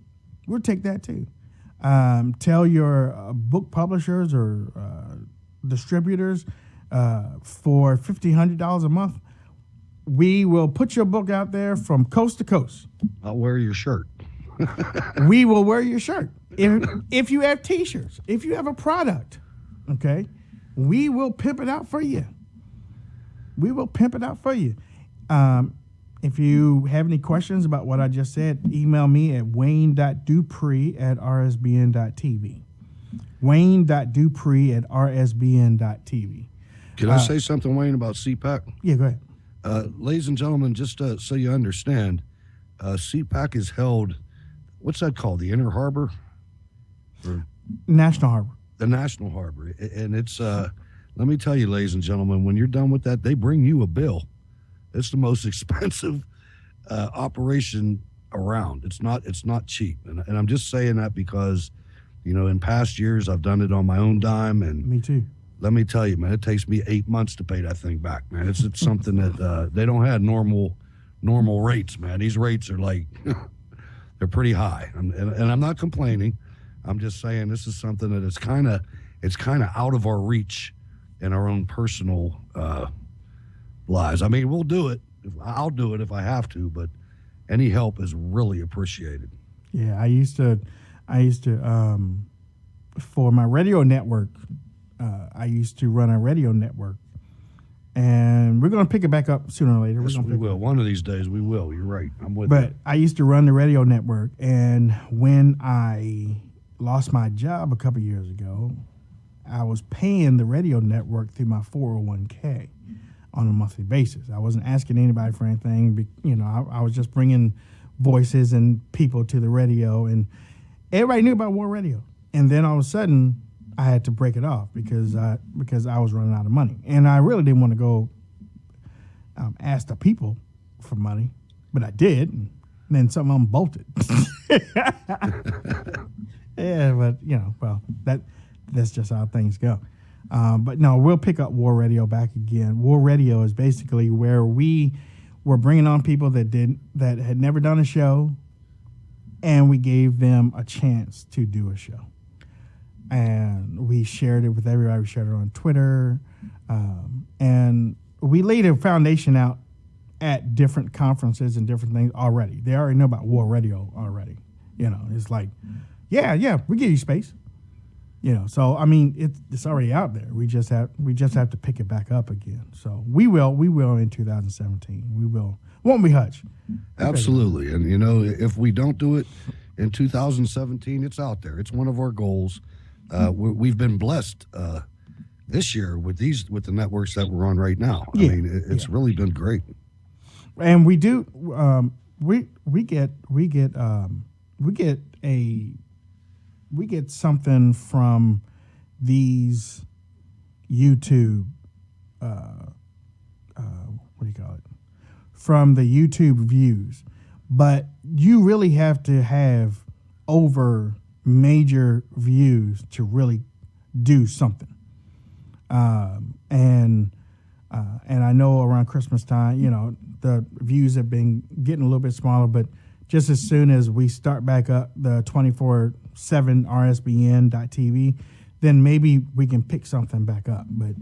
Tell your book publishers or distributors for $1,500 a month, we will put your book out there from coast to coast. I'll wear your shirt. We will wear your shirt. If you have T-shirts, if you have a product, okay, we will pimp it out for you. If you have any questions about what I just said, email me at wayne.dupree@rsbn.tv. wayne.dupree@rsbn.tv. Can I say something, Wayne, about CPAC? Yeah, go ahead. Ladies and gentlemen, just so you understand, CPAC is held, what's that called, the Inner Harbor? Or National Harbor. the National Harbor. And it's, let me tell you, ladies and gentlemen, when you're done with that, they bring you a bill. It's the most expensive operation around. It's not cheap. And I'm just saying that because, in past years, I've done it on my own dime. And Me too. let me tell you, man, it takes me 8 months to pay that thing back, man. It's something that they don't have normal rates, man. These rates are like, they're pretty high. And I'm not complaining. I'm just saying this is something that it's kind of out of our reach in our own personal lives. I mean, we'll do it. I'll do it if I have to, but any help is really appreciated. Yeah, I used to for my radio network, I used to run a radio network, and we're going to pick it back up sooner or later. Yes, we will. One of these days we will. You're right. I'm with you. But I used to run the radio network, and when I lost my job a couple years ago, I was paying the radio network through my 401k on a monthly basis. I wasn't asking anybody for anything. I was just bringing voices and people to the radio, and everybody knew about War Radio. And then all of a sudden, I had to break it off because I was running out of money, and I really didn't want to go ask the people for money, but I did. And then some of them bolted. Yeah, but that's just how things go. But no, we'll pick up War Radio back again. War Radio is basically where we were bringing on people that had never done a show, and we gave them a chance to do a show. And we shared it with everybody. We shared it on Twitter, and we laid a foundation out at different conferences and different things already. They already know about War Radio already. It's like, yeah, we give you space. So I mean, it's already out there. We just have to pick it back up again. So we will in 2017. We will. Won't we, Hutch? Absolutely. And if we don't do it in 2017, it's out there. It's one of our goals. We've been blessed this year with the networks that we're on right now. I mean, it's really been great. And we do. We get something from these YouTube. What do you call it? From the YouTube views, but you really have to have over major views to really do something. And I know around Christmas time, the views have been getting a little bit smaller, but just as soon as we start back up the 24/7 rsbn.tv, then maybe we can pick something back up. But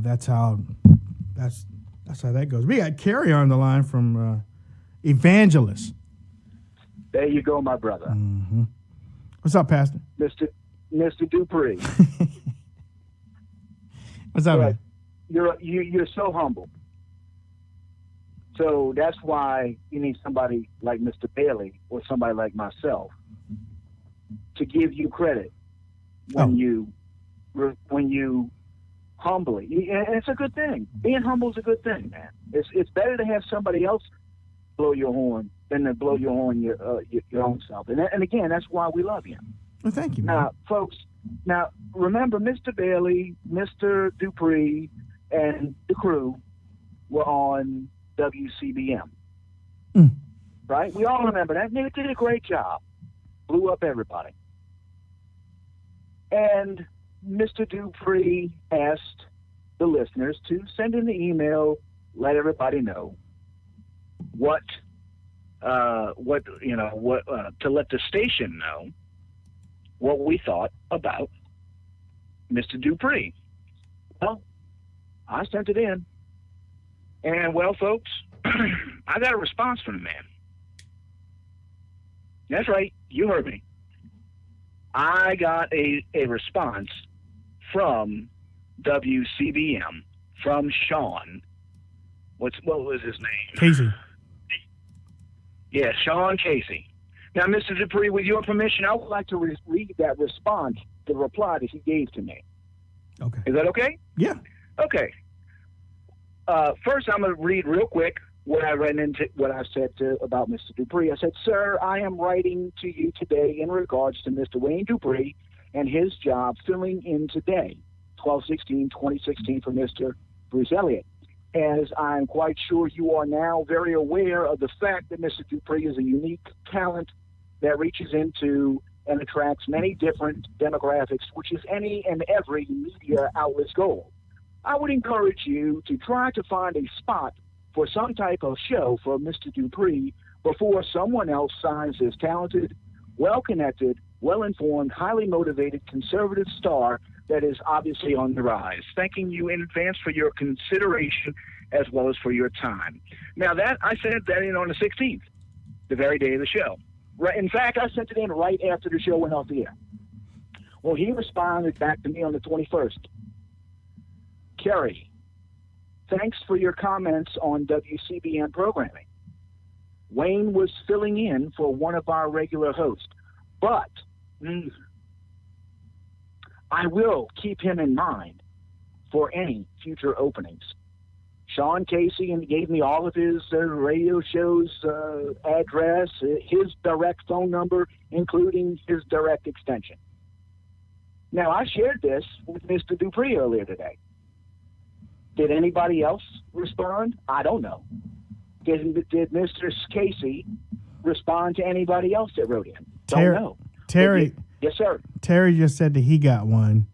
that's how that goes. We got Carrie on the line from Evangelist. There you go, my brother. Mm-hmm. What's up, Pastor? Mr. Dupree. What's up, man? You're so humble. So that's why you need somebody like Mr. Bailey or somebody like myself to give you credit when you humbly. And it's a good thing. Being humble is a good thing, man. It's better to have somebody else blow your horn than to blow your horn your own self. And again, that's why we love you. Well, thank you, man. Now, folks, remember Mr. Bailey, Mr. Dupree, and the crew were on WCBM. Right? We all remember that. They did a great job. Blew up everybody. And Mr. Dupree asked the listeners to send in the email, let everybody know to let the station know what we thought about Mr. Dupree. Well, I sent it in. And, well, folks, I got a response from the man. That's right. You heard me. I got a response from WCBM, from Sean. What was his name? Casey. Yeah, Sean Casey. Now, Mr. Dupree, with your permission, I would like to read that response, the reply that he gave to me. Okay. Is that okay? Yeah. Okay. First, I'm going to read real quick what I said about Mr. Dupree. I said, "Sir, I am writing to you today in regards to Mr. Wayne Dupree and his job filling in today, 12/16/2016 for Mr. Bruce Elliott. As I'm quite sure you are now very aware of the fact that Mr. Dupree is a unique talent that reaches into and attracts many different demographics, which is any and every media outlet's goal. I would encourage you to try to find a spot for some type of show for Mr. Dupree before someone else signs this talented, well-connected, well-informed, highly motivated, conservative star that is obviously on the rise. Thanking you in advance for your consideration as well as for your time." Now, that I sent that in on the 16th, the very day of the show. Right. In fact, I sent it in right after the show went off the air. Well, he responded back to me on the 21st. "Kerry, thanks for your comments on WCBN programming. Wayne was filling in for one of our regular hosts, but I will keep him in mind for any future openings. Sean Casey," and he gave me all of his radio show's address, his direct phone number, including his direct extension. Now, I shared this with Mr. Dupree earlier today. Did anybody else respond? I don't know. Did Mr. Casey respond to anybody else that wrote in? Don't know. Terry. Yes, sir. Terry just said that he got one.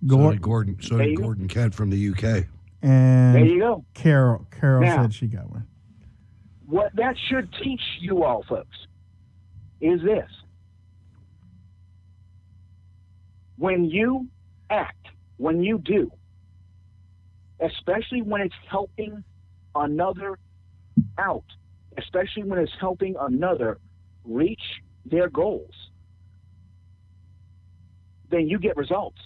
So did Gordon Kent from the UK. And there you go. Carol Now, said she got one. What that should teach you all, folks, is this. When you act, when you do, especially when it's helping another out, especially when it's helping another reach their goals, then you get results.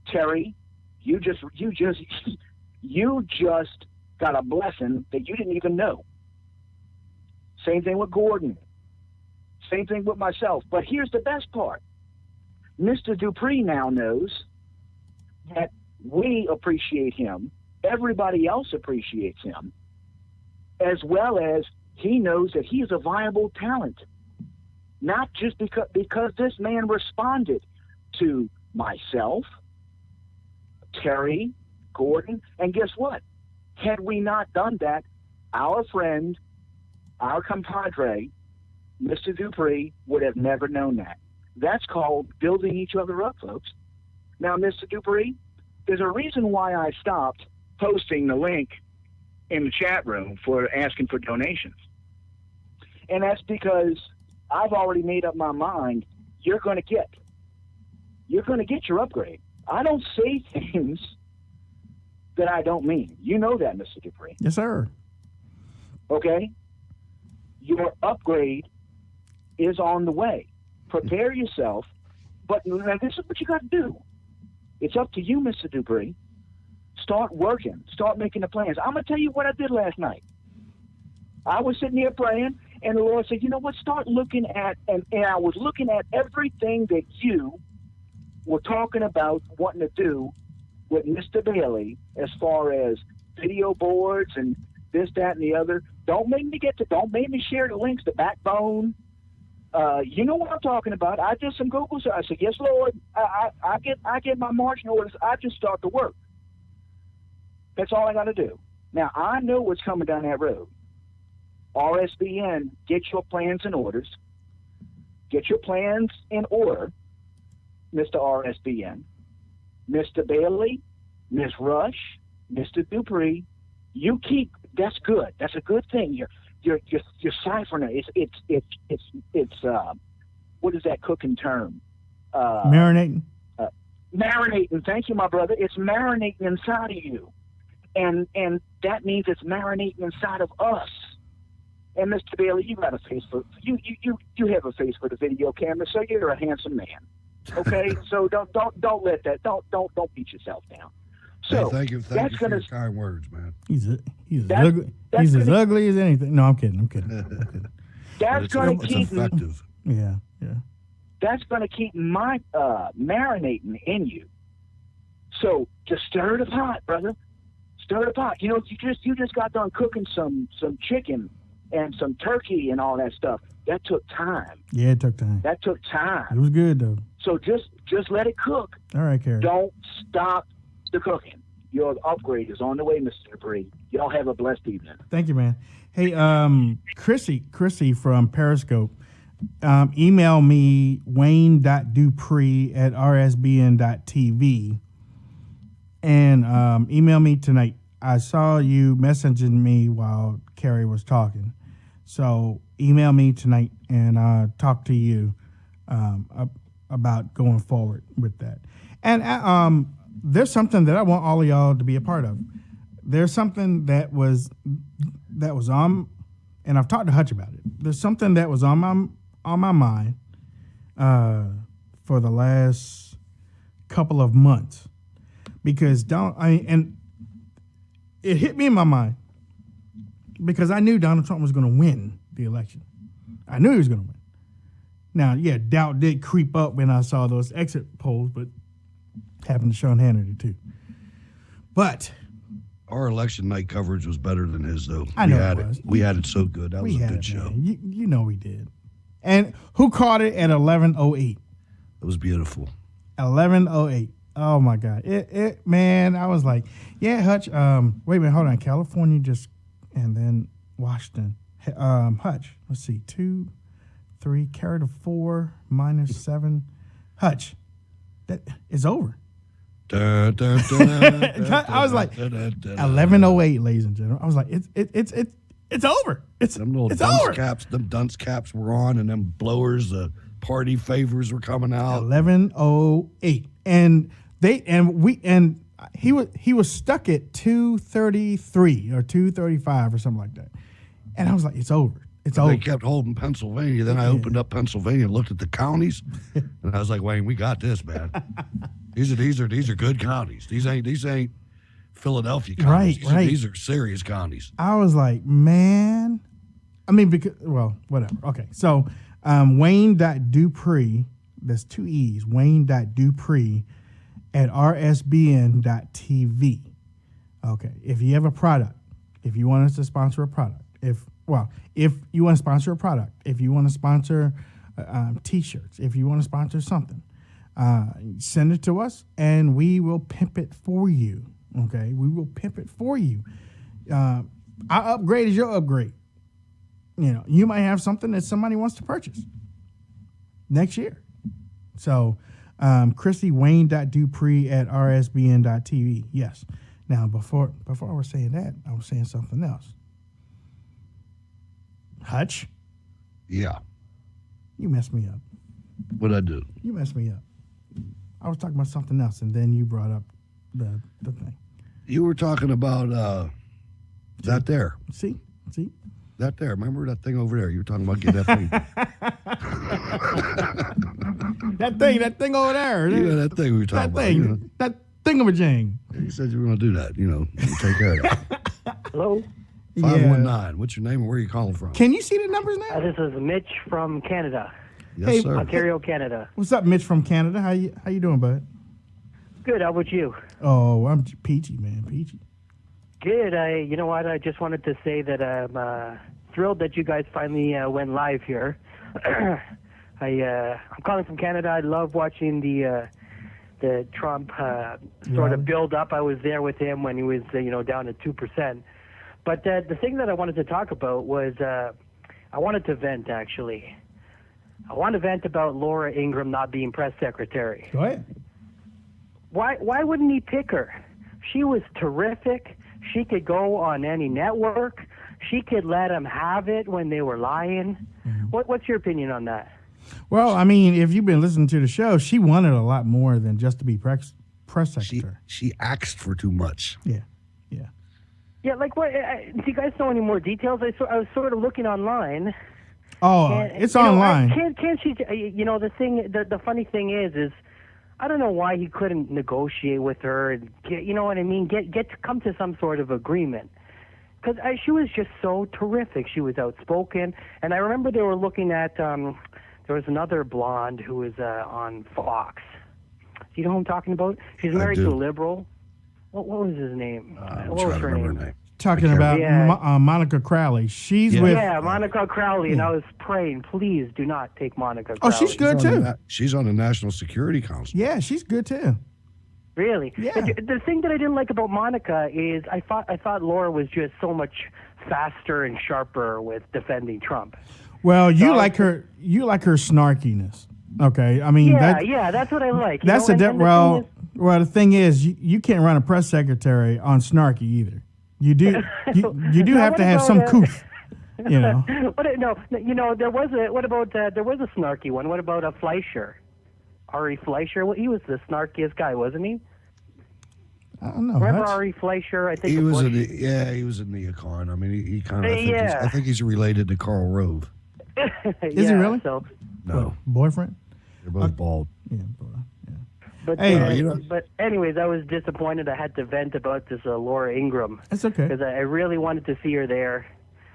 Terry, you just got a blessing that you didn't even know. Same thing with Gordon. Same thing with myself. But here's the best part. Mr. Dupree now knows that we appreciate him. Everybody else appreciates him. As well as he knows that he is a viable talent. Not just because this man responded to myself, Terry, Gordon, and guess what? Had we not done that, our friend, our compadre, Mr. Dupree, would have never known that. That's called building each other up, folks. Now, Mr. Dupree, there's a reason why I stopped posting the link in the chat room for asking for donations. And that's because I've already made up my mind you're going to get your upgrade. I don't say things that I don't mean. You know that, Mr. Dupree. Yes, sir. Okay? Your upgrade is on the way. Prepare yourself. But now this is what you got to do. It's up to you, Mr. Dupree. Start working. Start making the plans. I'm going to tell you what I did last night. I was sitting here praying, and the Lord said, you know what, start looking at, and I was looking at everything that you were talking about wanting to do with Mr. Bailey as far as video boards and this, that, and the other. Don't make me share the links to Backbone. You know what I'm talking about. I did some Google search. I said, yes, Lord, I get my marching orders. I just start to work. That's all I got to do. Now, I know what's coming down that road. RSBN, get your plans and orders. Get your plans in order, Mr. RSBN. Mr. Bailey, Ms. Rush, Mr. Dupree, you keep. That's good. That's a good thing. You're ciphering it. It's what is that cooking term? Marinating. Marinating. Thank you, my brother. It's marinating inside of you, and that means it's marinating inside of us. And Mr. Bailey, you got a face for you have a face for the video camera, so you're a handsome man. Okay, so don't let that don't beat yourself down. So hey, thank you for your kind words, man. He's as ugly as anything. No, I'm kidding. That's going to keep effective. Yeah. That's going to keep my marinating in you. So just stir the pot, brother. Stir the pot. You know, you just got done cooking some chicken and some turkey and all that stuff. That took time. Yeah, it took time. That took time. It was good though. So just let it cook. All right, Carrie. Don't stop the cooking. Your upgrade is on the way, Mr. Dupree. Y'all have a blessed evening. Thank you, man. Hey, Chrissy from Periscope, email me wayne.dupree@rsbn.tv and email me tonight. I saw you messaging me while Carrie was talking. So email me tonight and I'll talk to you about going forward with that. And there's something that I want all of y'all to be a part of. There's something that was on, and I've talked to Hutch about it. There's something that was on my mind for the last couple of months because and it hit me in my mind because I knew Donald Trump was going to win the election. I knew he was going to win. Now, yeah, doubt did creep up when I saw those exit polls, but happened to Sean Hannity too. But our election night coverage was better than his, though. I know it was. We had it so good. That was a good show. You know we did. And who caught it at 11:08? It was beautiful. 11:08. Oh my God! It man, I was like, yeah, Hutch. Wait a minute, hold on. California just, and then Washington. Hutch. Let's see, 2, 3, carry to 4, -7. Hutch, that is over. I was like 11:08, ladies and gentlemen. I was like, it's over. It's over. Them dunce caps were on, and them blowers, the party favors were coming out. 11:08, and he was stuck at 2:33 or 2:35 or something like that. And I was like, it's over. It's over. They kept holding Pennsylvania. Then I opened up Pennsylvania and looked at the counties, and I was like, Wayne, we got this, man. These are good counties. These ain't Philadelphia counties. Right. These are serious counties. I was like, man. I mean, because whatever. Okay, so Wayne.Dupree. That's 2 E's. Wayne.Dupree @rsbn.tv. Okay, if you have a product, if you want us to sponsor a product, if you want to sponsor a product, if you want to sponsor T-shirts, if you want to sponsor something, send it to us and we will pimp it for you. Okay, we will pimp it for you. Our upgrade is your upgrade. You know, you might have something that somebody wants to purchase next year. So, Chrissy, Wayne.Dupree @rsbn.tv. Yes. Now, before I was saying that, I was saying something else. Hutch? Yeah. You messed me up. What'd I do? You messed me up. I was talking about something else, and then you brought up the thing. You were talking about that there. See? That there. Remember that thing over there? You were talking about getting that thing. that thing over there. Yeah, that thing we were talking about. You know. That thingamajang. You said you were going to do that. You know, take care of that. Hello? 519. What's your name and where are you calling from? Can you see the numbers now? This is Mitch from Canada. Yes, sir. Ontario, Canada. What's up, Mitch from Canada? How you doing, bud? Good. How about you? Oh, I'm peachy, man. Peachy. Good. You know what? I just wanted to say that I'm thrilled that you guys finally went live here. I'm calling from Canada. I love watching the Trump sort of build up. I was there with him when he was down at 2%. But the thing that I wanted to talk about was I wanted to vent actually. I want to vent about Laura Ingraham not being press secretary. Go ahead. Why wouldn't he pick her? She was terrific. She could go on any network. She could let him have it when they were lying. Mm-hmm. What's your opinion on that? Well, I mean, if you've been listening to the show, she wanted a lot more than just to be press secretary. She asked for too much. Yeah. Yeah, like what? Do you guys know any more details? I was sort of looking online. Oh, it's online. Can't she? The funny thing is I don't know why he couldn't negotiate with her and get, you know what I mean? Get to come to some sort of agreement. Because she was just so terrific. She was outspoken, and I remember they were looking at. There was another blonde who was on Fox. Do you know who I'm talking about? She's married to a liberal. What was his name? What was her name? Talking about Monica Crowley. She's with... Yeah, Monica Crowley, and I was praying, please do not take Monica Crowley. Oh, she's good, too. She's on the National Security Council. Yeah, she's good, too. Really? Yeah. The thing that I didn't like about Monica is I thought Laura was just so much faster and sharper with defending Trump. Well, you like her snarkiness. Okay, I mean... that's what I like. That's Well, the thing is, you can't run a press secretary on snarky either. You do you do have to have some coof, you know. There was a snarky one. What about a Fleischer? Ari Fleischer? Well, he was the snarkiest guy, wasn't he? I don't know. Remember Ari Fleischer? I think he was in the econ. I mean, he kind of. I think he's related to Karl Rove. Is he really? So, no. Boyfriend? They're both bald. Yeah. But but anyways, I was disappointed. I had to vent about this Laura Ingraham. That's okay. Because I really wanted to see her there.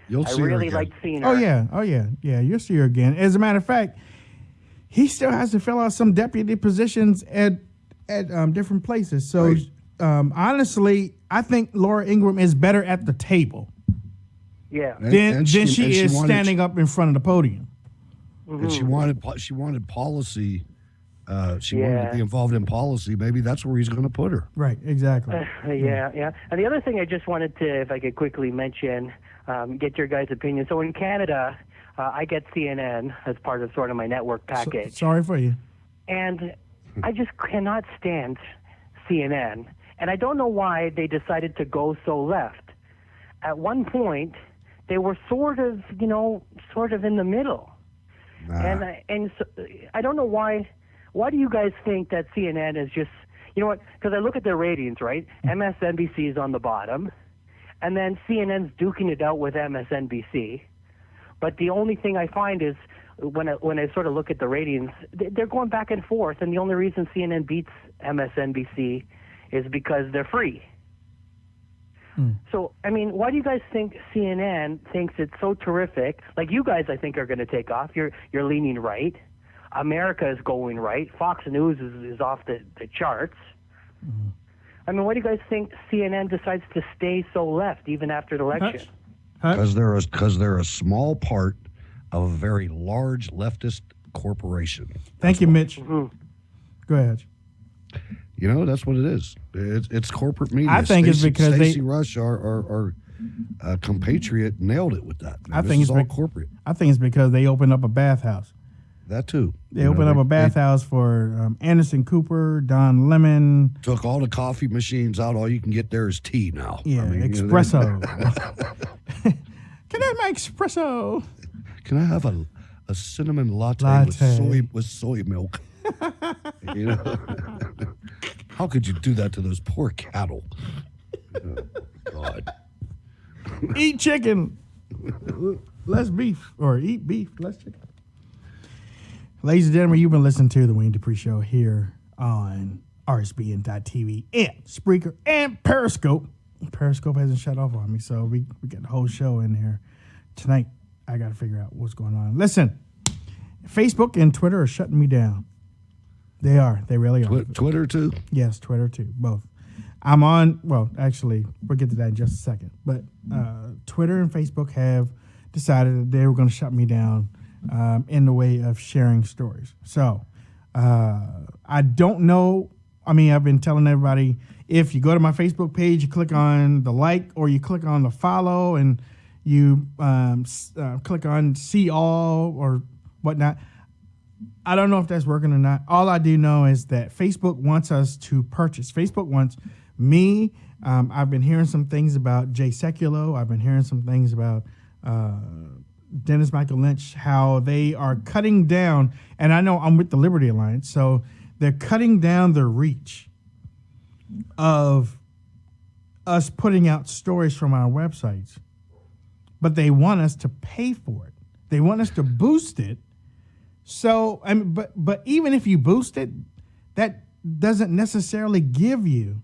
You'll see her again. I really liked seeing her. Oh yeah. You'll see her again. As a matter of fact, he still has to fill out some deputy positions at different places. So right. Honestly, I think Laura Ingraham is better at the table. Yeah. Than she is standing up in front of the podium. And she wanted policy. She wanted to be involved in policy. Maybe that's where he's going to put her. Right, exactly. Yeah. And the other thing I just wanted to, if I could quickly mention, get your guys' opinion. So in Canada, I get CNN as part of sort of my network package. Sorry for you. And I just cannot stand CNN. And I don't know why they decided to go so left. At one point, they were sort of in the middle. Nah. And so, I don't know why. Why do you guys think that CNN is just, you know what? Because I look at their ratings, right? MSNBC is on the bottom, and then CNN's duking it out with MSNBC. But the only thing I find is when I sort of look at the ratings, they're going back and forth, and the only reason CNN beats MSNBC is because they're free. So, I mean, why do you guys think CNN thinks it's so terrific? Like, you guys, I think, are going to take off. You're leaning right. America is going right. Fox News is off the charts. Mm-hmm. I mean, why do you guys think CNN decides to stay so left even after the election? Because they're a small part of a very large leftist corporation. Thank you, Mitch. Mm-hmm. Go ahead. That's what it is. It's corporate media. I think it's because Stacey Rush, our compatriot, nailed it with that. I think it's all corporate. I think it's because they opened up a bathhouse. That too. They opened up a bathhouse for Anderson Cooper, Don Lemon. Took all the coffee machines out. All you can get there is tea now. Yeah, espresso. Can I have my espresso? Can I have a cinnamon latte. With soy milk? How could you do that to those poor cattle? Oh, God. Eat chicken, less beef, or eat beef, less chicken. Ladies and gentlemen, you've been listening to the Wayne Dupree Show here on RSBN.TV and Spreaker and Periscope. Periscope hasn't shut off on me, so we got the whole show in here. Tonight, I got to figure out what's going on. Listen, Facebook and Twitter are shutting me down. They are. They really are. Twitter too? Yes, Twitter too. Both. I'm on. Well, actually, we'll get to that in just a second. But Twitter and Facebook have decided that they were going to shut me down in the way of sharing stories. So I don't know. I mean, I've been telling everybody, if you go to my Facebook page, you click on the like or you click on the follow and you click on see all or whatnot. I don't know if that's working or not. All I do know is that Facebook wants us to purchase. Facebook wants me. I've been hearing some things about Jay Sekulow. I've been hearing some things about Dennis Michael Lynch, how they are cutting down. And I know I'm with the Liberty Alliance, so they're cutting down the reach of us putting out stories from our websites. But they want us to pay for it. They want us to boost it. So, I mean, but even if you boost it, that doesn't necessarily give you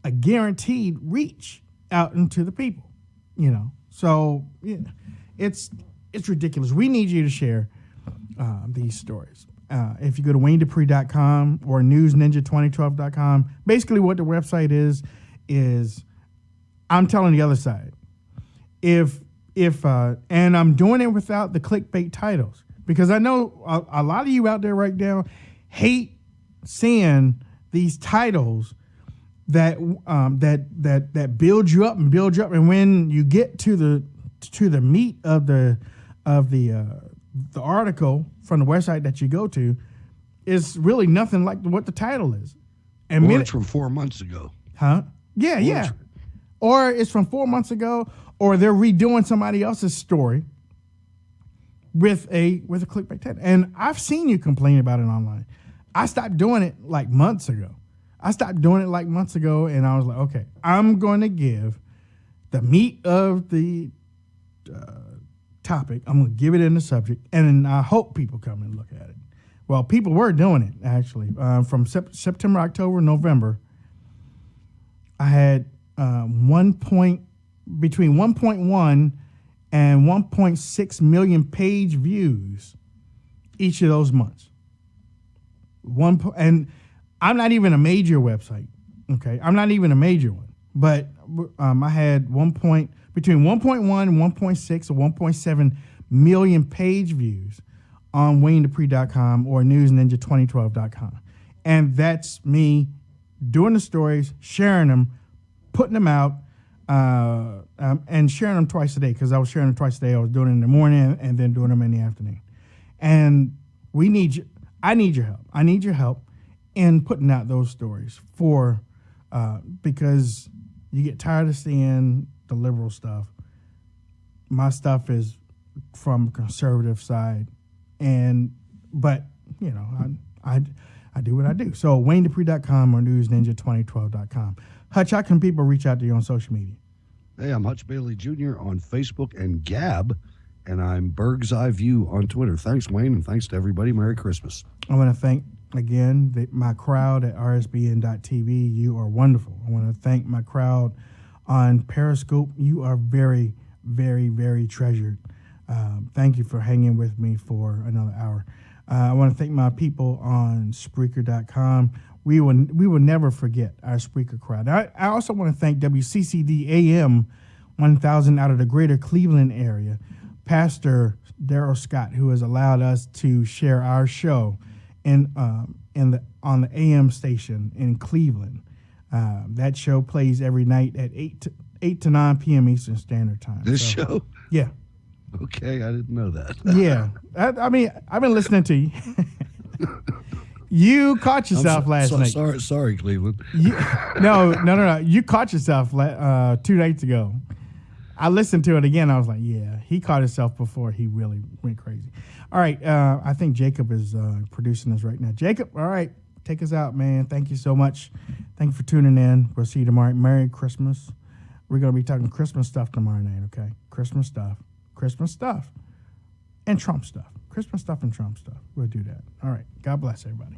a guaranteed reach out into the people, you know. So yeah, it's ridiculous. We need you to share these stories. If you go to WayneDupree.com or NewsNinja2012.com, basically what the website is I'm telling the other side. If and I'm doing it without the clickbait titles. Because I know a lot of you out there right now hate seeing these titles that build you up, and when you get to the meat of the article from the website that you go to, it's really nothing like what the title is. And it's from 4 months ago. Huh? Yeah. Or it's from 4 months ago, or they're redoing somebody else's story with a clickbait title. And I've seen you complain about it online. I stopped doing it like months ago. And I was like, okay, I'm going to give the meat of the topic. I'm going to give it in the subject, and I hope people come and look at it. Well, people were doing it, actually. From September, October, November, I had between 1.1 and 1.6 million page views each of those months. And I'm not even a major website, okay? I'm not even a major one. But I had between 1.1 and 1.6 or 1.7 million page views on WayneDupree.com or NewsNinja2012.com. And that's me doing the stories, sharing them, putting them out, and sharing them twice a day, because I was sharing them twice a day. I was doing it in the morning and then doing them in the afternoon. And I need your help. I need your help in putting out those stories because you get tired of seeing the liberal stuff. My stuff is from a conservative side, but you know, I do what I do. So WayneDupree.com or NewsNinja2012.com. Hutch, how can people reach out to you on social media? Hey, I'm Hutch Bailey Jr. on Facebook and Gab, and I'm Berg's Eye View on Twitter. Thanks, Wayne, and thanks to everybody. Merry Christmas. I want to thank, again, my crowd at rsbn.tv. You are wonderful. I want to thank my crowd on Periscope. You are very, very, very treasured. Thank you for hanging with me for another hour. I want to thank my people on Spreaker.com. We will never forget our Spreaker crowd. I also want to thank WCCD AM 1000 out of the greater Cleveland area, Pastor Darrell Scott, who has allowed us to share our show on the AM station in Cleveland. That show plays every night at 8 to 9 p.m. Eastern Standard Time. This show? Yeah. Okay, I didn't know that. Yeah. I mean, I've been listening to you. You caught yourself last night. Sorry, Cleveland. No. You caught yourself 2 nights ago. I listened to it again. I was like, yeah, he caught himself before he really went crazy. All right. I think Jacob is producing this right now. Jacob, all right. Take us out, man. Thank you so much. Thank you for tuning in. We'll see you tomorrow. Merry Christmas. We're going to be talking Christmas stuff tomorrow night, okay? Christmas stuff, and Trump stuff. Christmas stuff and Trump stuff. We'll do that. All right. God bless everybody.